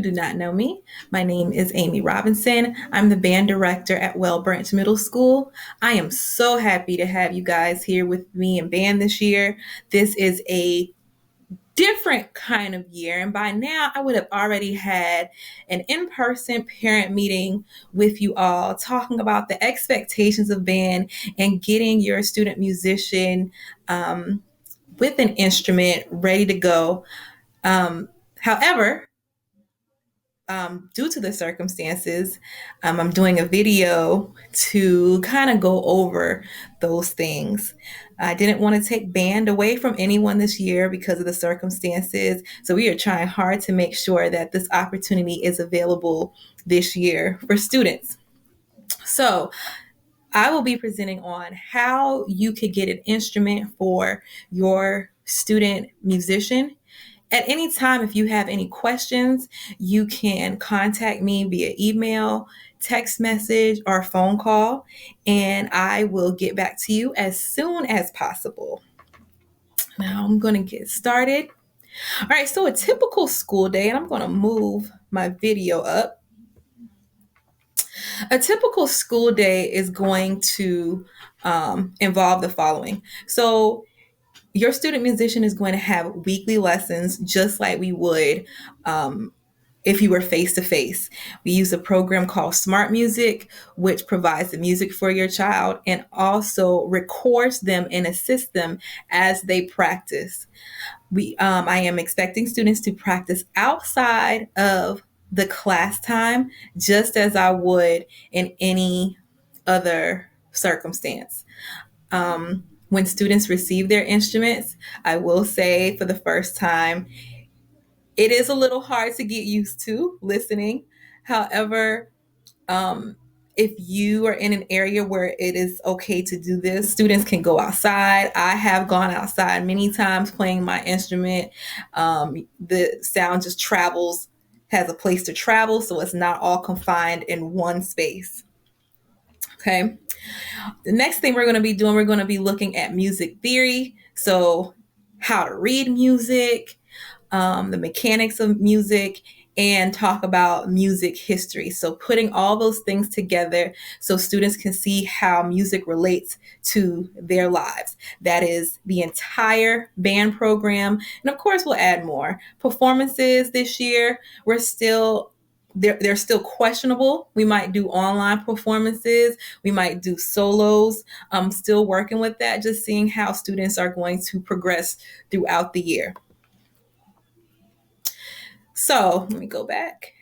do not know me, my name is Amy Robinson. I'm the band director at Well Branch Middle School. I am so happy to have you guys here with me in band this year. This is a different kind of year, and by now I would have already had an in-person parent meeting with you all talking about the expectations of band and getting your student musician with an instrument ready to go. However, due to the circumstances, I'm doing a video to kind of go over those things. I didn't want to take band away from anyone this year because of the circumstances. So we are trying hard to make sure that this opportunity is available this year for students. So I will be presenting on how you could get an instrument for your student musician. At any time, if you have any questions, you can contact me via email, text message, or phone call, and I will get back to you as soon as possible. Now I'm going to get started. All right, so a typical school day, and I'm going to move my video up. A typical school day is going to involve the following. So your student musician is going to have weekly lessons just like we would if you were face to face. We use a program called Smart Music, which provides the music for your child and also records them and assists them as they practice. I am expecting students to practice outside of the class time, just as I would in any other circumstance. When students receive their instruments, I will say for the first time, it is a little hard to get used to listening. However, if you are in an area where it is okay to do this, students can go outside. I have gone outside many times playing my instrument. The sound just travels, has a place to travel, so it's not all confined in one space. Okay. The next thing we're going to be doing, we're going to be looking at music theory. So how to read music, the mechanics of music, and talk about music history. So putting all those things together so students can see how music relates to their lives. That is the entire band program. And of course, we'll add more. Performances this year, they're still questionable. We might do online performances. We might do solos. I'm still working with that, just seeing how students are going to progress throughout the year. So let me go back.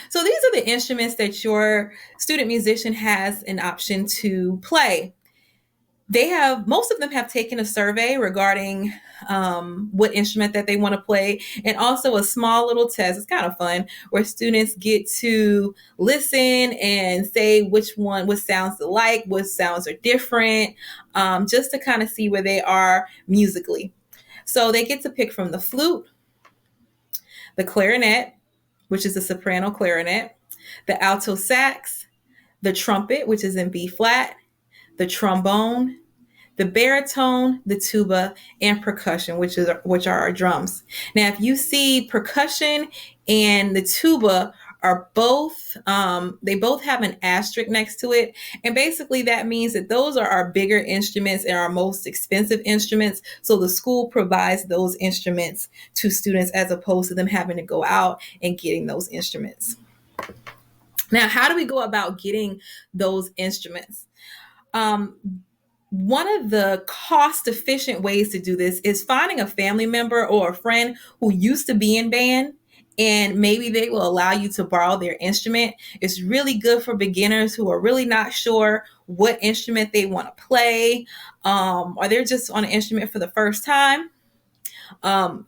So these are the instruments that your student musician has an option to play. Most of them have taken a survey regarding what instrument that they want to play, and also a small little test. It's kind of fun where students get to listen and say what sounds they like, what sounds are different, just to kind of see where they are musically. So they get to pick from the flute, the clarinet, which is a soprano clarinet, the alto sax, the trumpet, which is in B flat, the trombone, the baritone, the tuba, and percussion, which are our drums. Now, if you see percussion and the tuba are both, they both have an asterisk next to it. And basically that means that those are our bigger instruments and our most expensive instruments. So the school provides those instruments to students as opposed to them having to go out and getting those instruments. Now, how do we go about getting those instruments? One of the cost-efficient ways to do this is finding a family member or a friend who used to be in band, and maybe they will allow you to borrow their instrument. It's really good for beginners who are really not sure what instrument they want to play, or they're just on an instrument for the first time.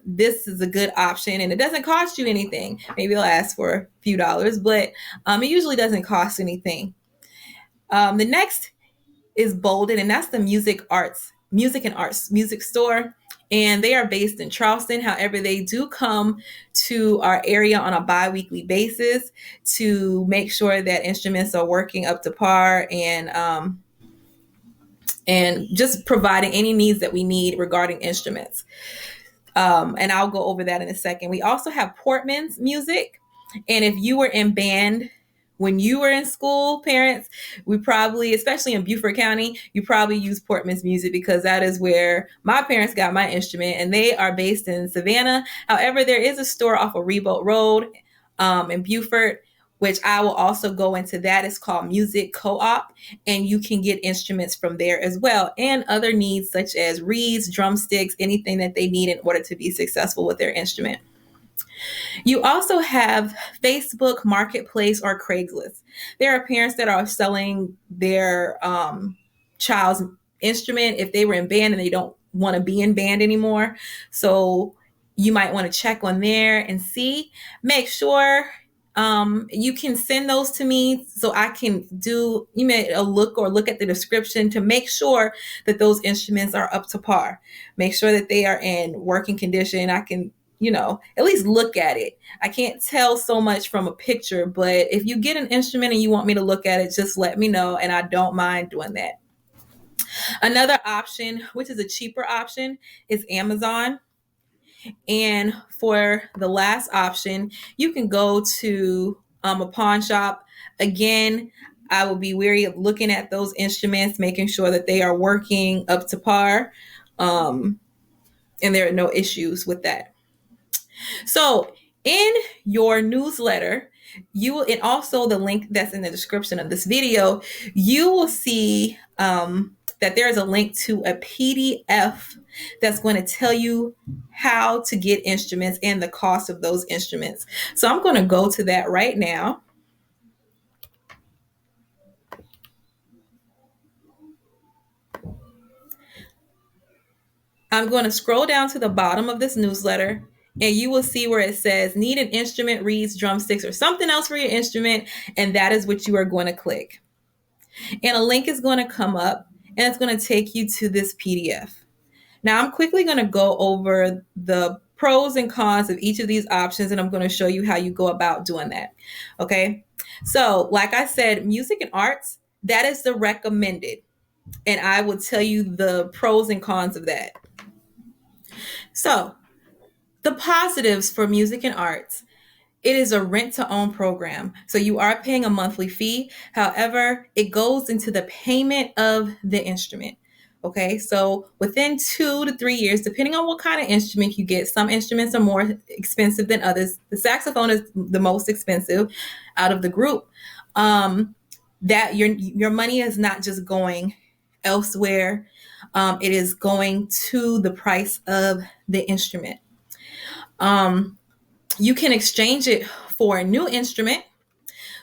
This is a good option, and it doesn't cost you anything. Maybe it'll ask for a few dollars, but it usually doesn't cost anything. The next is Bolden, and that's the music and arts music store. And they are based in Charleston. However, they do come to our area on a bi-weekly basis to make sure that instruments are working up to par and just providing any needs that we need regarding instruments. And I'll go over that in a second. We also have Portman's Music. And if you were in band when you were in school, parents, we probably, especially in Beaufort County, you probably use Portman's Music because that is where my parents got my instrument, and they are based in Savannah. However, there is a store off of Reboat Road in Beaufort, which I will also go into. That is called Music Co-op, and you can get instruments from there as well, and other needs such as reeds, drumsticks, anything that they need in order to be successful with their instrument. You also have Facebook Marketplace or Craigslist. There are parents that are selling their child's instrument if they were in band and they don't want to be in band anymore. So you might want to check on there and see. Make sure you can send those to me so I can do a look or look at the description to make sure that those instruments are up to par. Make sure that they are in working condition. I can at least look at it. I can't tell so much from a picture, but if you get an instrument and you want me to look at it, just let me know, and I don't mind doing that. Another option, which is a cheaper option, is Amazon. And for the last option, you can go to a pawn shop. Again, I will be wary of looking at those instruments, making sure that they are working up to par, and there are no issues with that. So in your newsletter, you will, and also the link that's in the description of this video, you will see that there is a link to a PDF that's going to tell you how to get instruments and the cost of those instruments. So I'm going to go to that right now. I'm going to scroll down to the bottom of this newsletter, and you will see where it says need an instrument, reeds, drumsticks, or something else for your instrument. And that is what you are going to click. And a link is going to come up, and it's going to take you to this PDF. Now, I'm quickly going to go over the pros and cons of each of these options, and I'm going to show you how you go about doing that. Okay. So like I said, music and arts, that is the recommended. And I will tell you the pros and cons of that. So the positives for music and arts: it is a rent to own program. So you are paying a monthly fee. However, it goes into the payment of the instrument. Okay, so within 2 to 3 years, depending on what kind of instrument you get, some instruments are more expensive than others. The saxophone is the most expensive out of the group. That your money is not just going elsewhere. It is going to the price of the instrument. You can exchange it for a new instrument.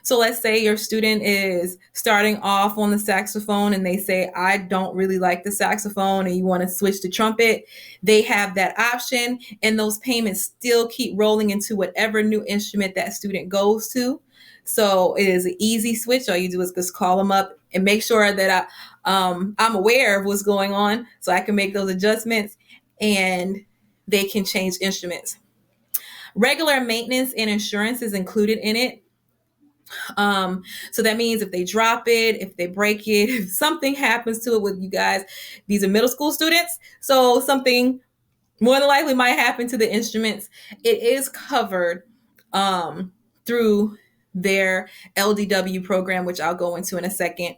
So let's say your student is starting off on the saxophone and they say, I don't really like the saxophone, and you want to switch to trumpet. They have that option, and those payments still keep rolling into whatever new instrument that student goes to. So it is an easy switch. All you do is just call them up and make sure that I'm aware of what's going on so I can make those adjustments, and they can change instruments. Regular maintenance and insurance is included in it. So that means if they drop it, if they break it, if something happens to it with you guys, these are middle school students, so something more than likely might happen to the instruments. It is covered through their LDW program, which I'll go into in a second.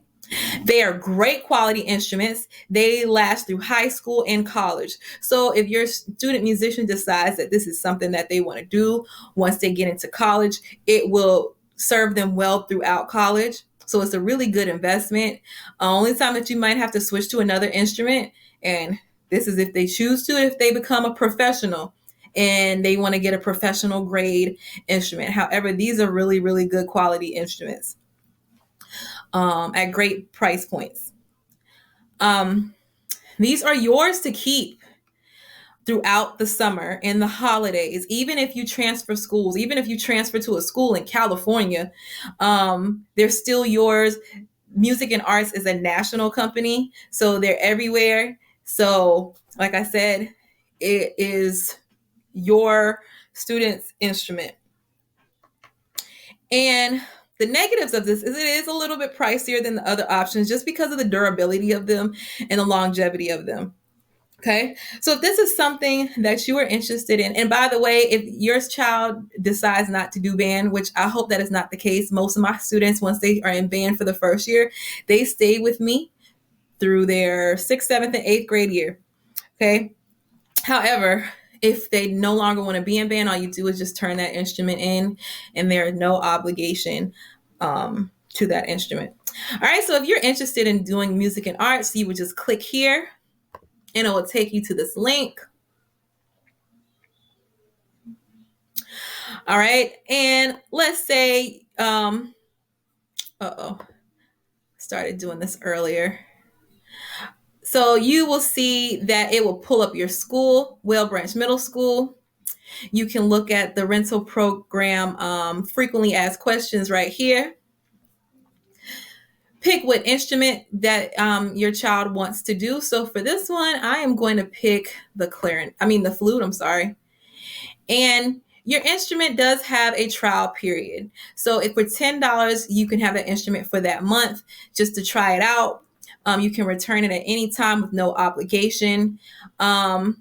They are great quality instruments. They last through high school and college. So if your student musician decides that this is something that they want to do once they get into college, it will serve them well throughout college. So it's a really good investment. Only time that you might have to switch to another instrument, and this is if they choose to, if they become a professional and they want to get a professional grade instrument. However, these are really, really good quality instruments at great price points. These are yours to keep throughout the summer and the holidays. Even if you transfer schools, even if you transfer to a school in California, they're still yours. Music and Arts is a national company, so they're everywhere. So like I said, it is your student's instrument. And the negatives of this is it is a little bit pricier than the other options just because of the durability of them and the longevity of them. Okay. So if this is something that you are interested in, and by the way, if your child decides not to do band, which I hope that is not the case, most of my students, once they are in band for the first year, they stay with me through their sixth, seventh, and eighth grade year. Okay. However, if they no longer want to be in band, all you do is just turn that instrument in, and there is no obligation to that instrument. All right. So if you're interested in doing music and arts, you would just click here and it will take you to this link. All right. And let's say, started doing this earlier. So you will see that it will pull up your school, Whale Branch Middle School. You can look at the rental program frequently asked questions right here. Pick what instrument that your child wants to do. So for this one, I am going to pick the flute, I'm sorry. And your instrument does have a trial period. So if for $10, you can have that instrument for that month just to try it out. You can return it at any time with no obligation. So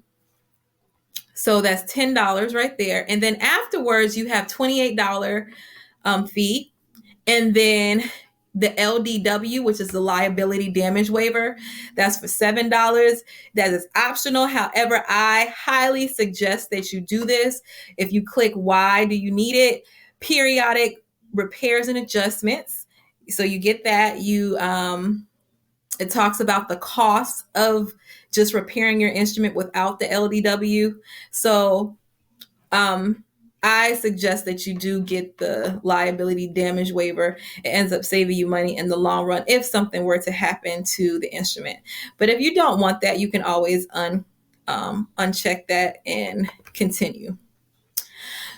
that's $10 right there. And then afterwards, you have $28 fee. And then the LDW, which is the liability damage waiver, that's for $7. That is optional. However, I highly suggest that you do this. If you click why do you need it, periodic repairs and adjustments. So you get that. It talks about the cost of just repairing your instrument without the LDW. So I suggest that you do get the liability damage waiver. It ends up saving you money in the long run if something were to happen to the instrument. But if you don't want that, you can always uncheck that and continue.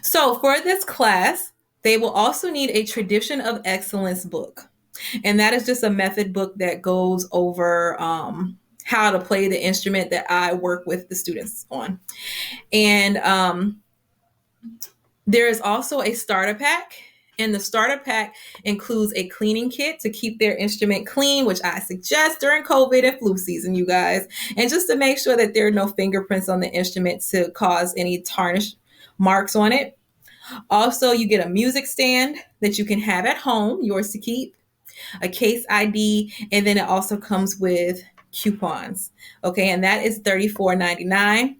So for this class, they will also need a Tradition of Excellence book. And that is just a method book that goes over how to play the instrument that I work with the students on. And there is also a starter pack, and the starter pack includes a cleaning kit to keep their instrument clean, which I suggest during COVID and flu season, you guys, and just to make sure that there are no fingerprints on the instrument to cause any tarnish marks on it. Also, you get a music stand that you can have at home, yours to keep, a case ID, and then it also comes with coupons. Okay, and that is $34.99.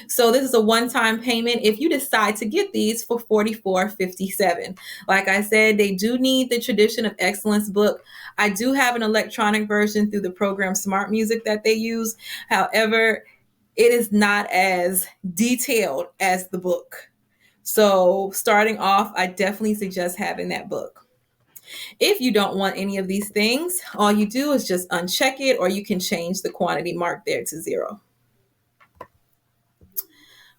So this is a one-time payment if you decide to get these for $44.57. Like I said, they do need the Tradition of Excellence book. I do have an electronic version through the program Smart Music that they use. However, it is not as detailed as the book. So starting off, I definitely suggest having that book. If you don't want any of these things, all you do is just uncheck it, or you can change the quantity mark there to 0.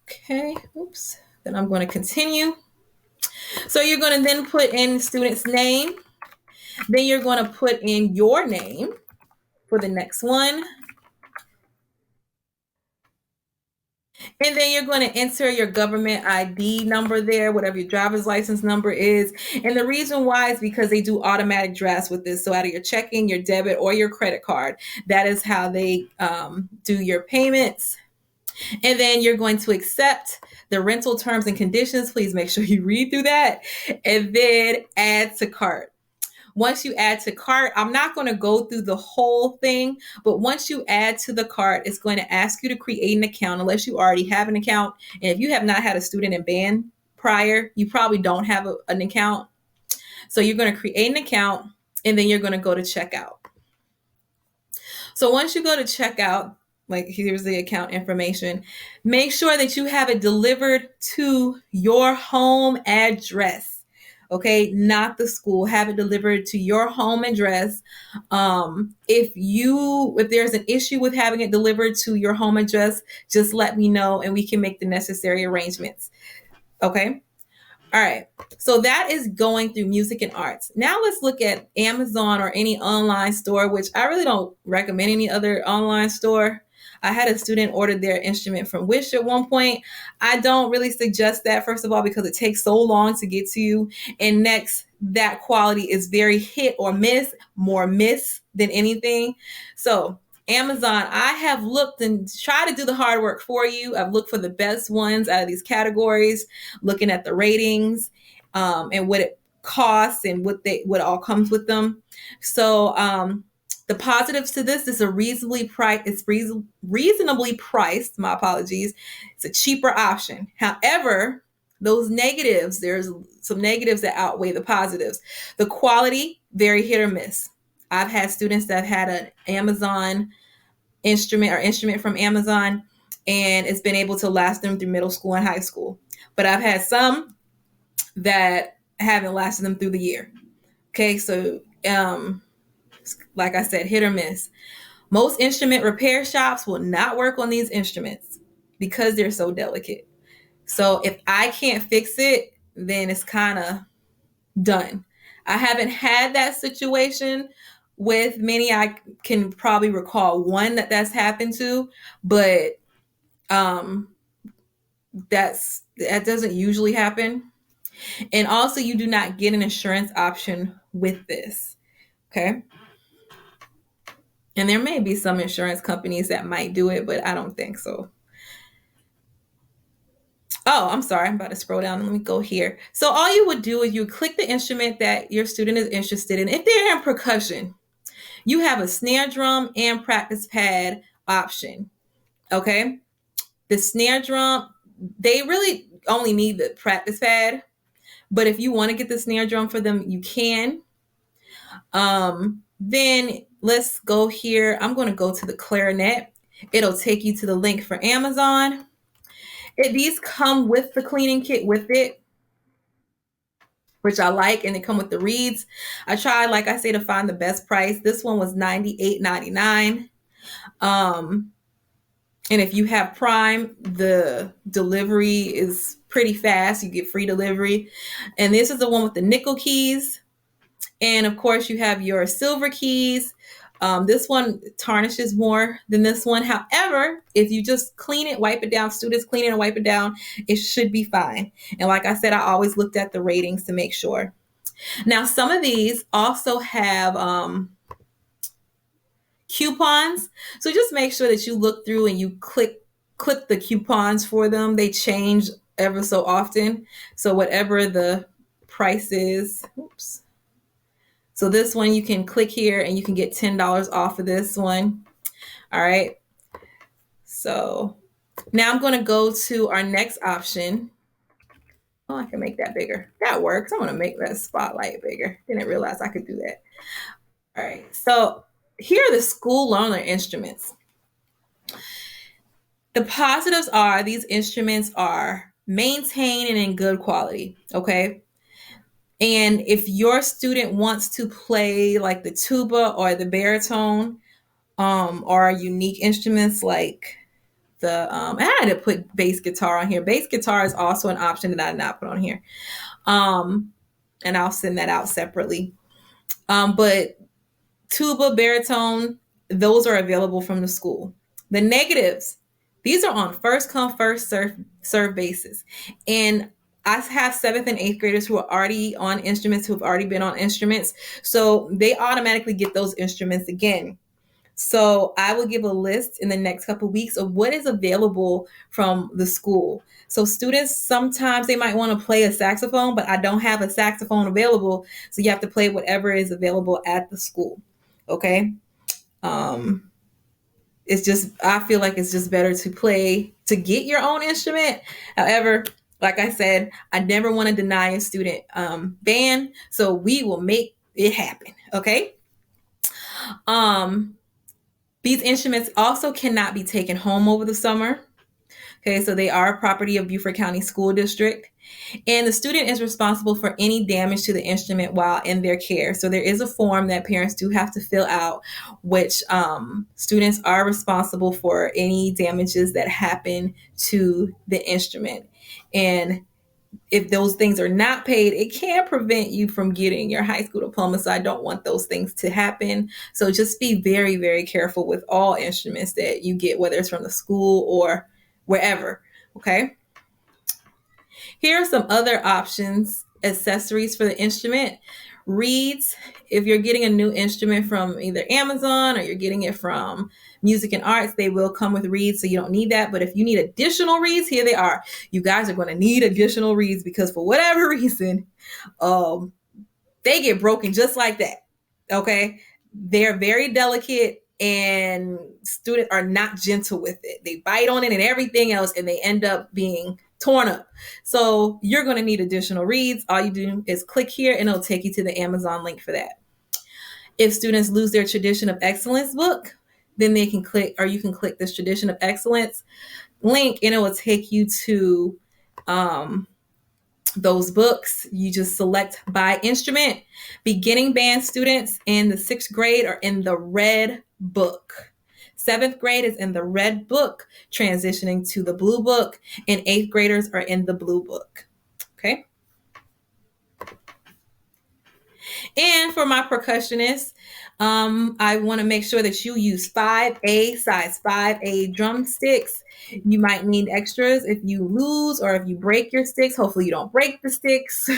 Okay, oops. Then I'm going to continue. So you're going to then put in student's name. Then you're going to put in your name for the next one. And then you're going to enter your government ID number there, whatever your driver's license number is. And the reason why is because they do automatic drafts with this. So out of your checking, your debit, or your credit card, that is how they do your payments. And then you're going to accept the rental terms and conditions. Please make sure you read through that. And then add to cart. Once you add to cart, I'm not going to go through the whole thing, but once you add to the cart, it's going to ask you to create an account unless you already have an account. And if you have not had a student in band prior, you probably don't have an account. So you're going to create an account, and then you're going to go to checkout. So once you go to checkout, like here's the account information, make sure that you have it delivered to your home address. Okay, not the school. Have it delivered to your home address. If there's an issue with having it delivered to your home address, just let me know and we can make the necessary arrangements. Okay. All right. So that is going through music and arts. Now let's look at Amazon or any online store, which I really don't recommend any other online store. I had a student order their instrument from Wish at one point. I don't really suggest that, first of all, because it takes so long to get to you. And next, that quality is very hit or miss, more miss than anything. So Amazon, I have looked and tried to do the hard work for you. I've looked for the best ones out of these categories, looking at the ratings, and what it costs and what all comes with them. So the positives to this is a reasonably priced. It's reasonably priced. My apologies. It's a cheaper option. However, those negatives, there's some negatives that outweigh the positives. The quality, very hit or miss. I've had students that have had an Amazon instrument from Amazon, and it's been able to last them through middle school and high school. But I've had some that haven't lasted them through the year. Okay, so like I said, hit or miss. Most instrument repair shops will not work on these instruments because they're so delicate. So if I can't fix it, then it's kind of done. I haven't had that situation with many. I can probably recall one that's happened to, but that doesn't usually happen. And also, you do not get an insurance option with this. Okay. And there may be some insurance companies that might do it, but I don't think so. Oh, I'm sorry. I'm about to scroll down. Let me go here. So all you would do is you click the instrument that your student is interested in. If they're in percussion, you have a snare drum and practice pad option. Okay. The snare drum, they really only need the practice pad. But if you want to get the snare drum for them, you can. Then let's go here. I'm going to go to the clarinet. It'll take you to the link for Amazon. These come with the cleaning kit with it, which I like, and they come with the reeds. I tried, like I say, to find the best price. This one was $98.99. And if you have Prime, the delivery is pretty fast. You get free delivery. And this is the one with the nickel keys. And of course, you have your silver keys. This one tarnishes more than this one. However, if you just clean it, wipe it down, students clean it and wipe it down, it should be fine. And like I said, I always looked at the ratings to make sure. Now, some of these also have coupons. So just make sure that you look through and you click the coupons for them. They change ever so often. So whatever the price is, oops. So this one, you can click here and you can get $10 off of this one. All right. So now I'm going to go to our next option. Oh, I can make that bigger. That works. I'm going to make that spotlight bigger. Didn't realize I could do that. All right. So here are the school learner instruments. The positives are these instruments are maintained and in good quality. Okay. And if your student wants to play like the tuba or the baritone, or unique instruments like I had to put bass guitar on here. Bass guitar is also an option that I did not put on here. And I'll send that out separately. But tuba, baritone, those are available from the school. The negatives, these are on first come, first serve basis. And I have 7th and 8th graders who are already on instruments, who have already been on instruments. So they automatically get those instruments again. So I will give a list in the next couple of weeks of what is available from the school. So students, sometimes they might want to play a saxophone, but I don't have a saxophone available. So you have to play whatever is available at the school. Okay. It's just, I feel like it's just better to get your own instrument. However, like I said, I never want to deny a student band. So we will make it happen. Okay. These instruments also cannot be taken home over the summer. Okay, so they are a property of Beaufort County School District. And the student is responsible for any damage to the instrument while in their care. So there is a form that parents do have to fill out, which students are responsible for any damages that happen to the instrument. And if those things are not paid, it can prevent you from getting your high school diploma. So I don't want those things to happen. So just be very, very careful with all instruments that you get, whether it's from the school or wherever. Okay. Here are some other options accessories for the instrument. Reeds, if you're getting a new instrument from either Amazon or you're getting it from Music and Arts, they will come with reeds, so you don't need that. But if you need additional reeds, here they are. You guys are going to need additional reeds because for whatever reason, um, they get broken just like that. Okay. They're very delicate and students are not gentle with it. They bite on it and everything else, and they end up being torn up. So you're going to need additional reads. All you do is click here and it'll take you to the Amazon link for that. If students lose their Tradition of Excellence book, then they can click, or you can click this Tradition of Excellence link and it will take you to those books. You just select by instrument. Beginning band students in the 6th grade are in the red book. 7th grade is in the red book, transitioning to the blue book, and 8th graders are in the blue book. Okay. And for my percussionists, I want to make sure that you use 5A, size 5A drumsticks. You might need extras if you lose or if you break your sticks. Hopefully you don't break the sticks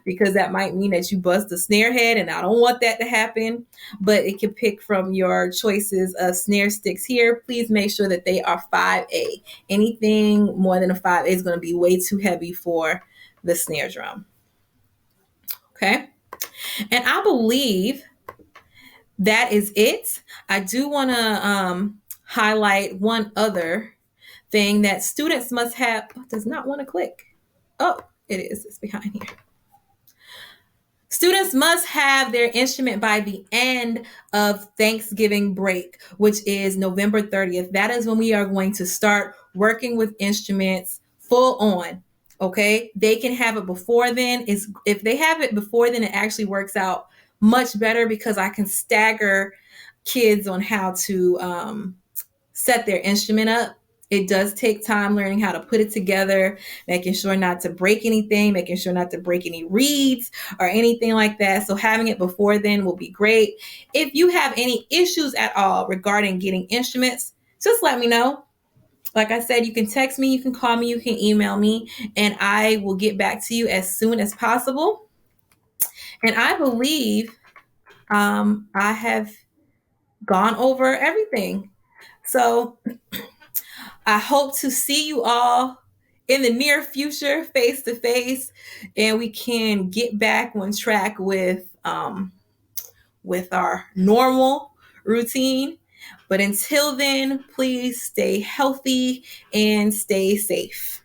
because that might mean that you bust the snare head, and I don't want that to happen. But it can pick from your choices of snare sticks here. Please make sure that they are 5A. Anything more than a 5A is going to be way too heavy for the snare drum. Okay. And I believe that is it. I do want to highlight one other thing that students must have. Oh, does not want to click. Oh, it is. It's behind here. Students must have their instrument by the end of Thanksgiving break, which is November 30th. That is when we are going to start working with instruments full on. Okay, they can have it before then. If they have it before then, it actually works out much better because I can stagger kids on how to set their instrument up. It does take time learning how to put it together, making sure not to break anything, making sure not to break any reeds or anything like that. So having it before then will be great. If you have any issues at all regarding getting instruments, just let me know. Like I said, you can text me, you can call me, you can email me, and I will get back to you as soon as possible. And I believe I have gone over everything. So I hope to see you all in the near future, face to face, and we can get back on track with our normal routine. But until then, please stay healthy and stay safe.